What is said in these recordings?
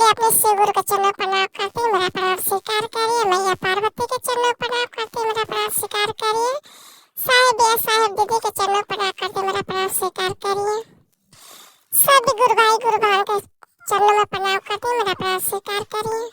अपने शिव गुरु के चरणों पर प्रणाम करती हूँ, मेरा प्रणाम स्वीकार करिए। मैया पार्वती के चरणों पर प्रणाम करती हूँ, मेरा प्रणाम स्वीकार करिए। साहिब या साहिब दीदी के चरणों पर प्रणाम करती हूँ, मेरा प्रणाम स्वीकार करिए। सभी गुरु भाई गुरु बहन के चरणों में प्रणाम करती हूँ, मेरा प्रणाम स्वीकार करिए।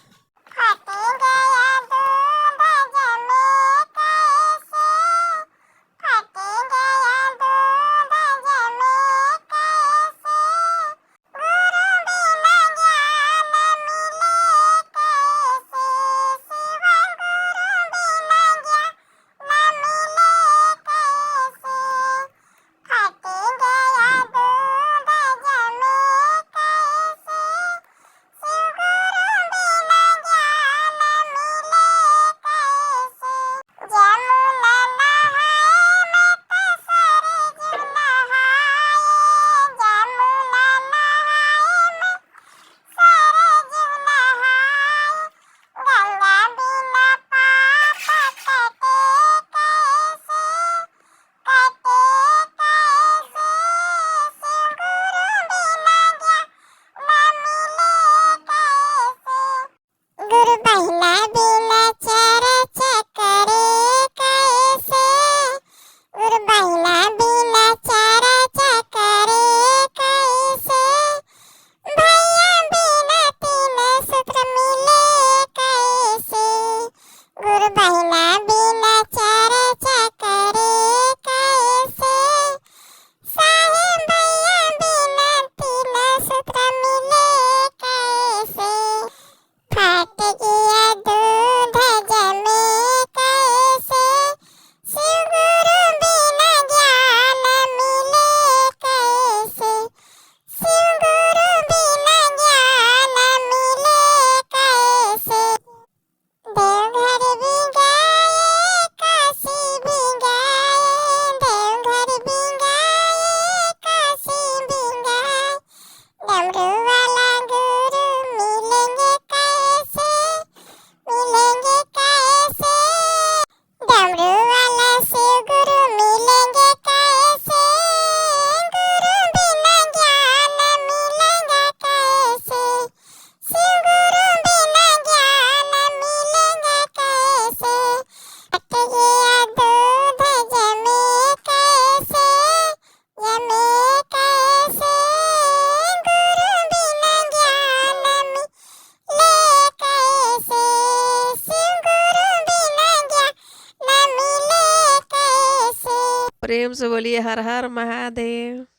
प्रेम से बोलिए हर हर महादेव।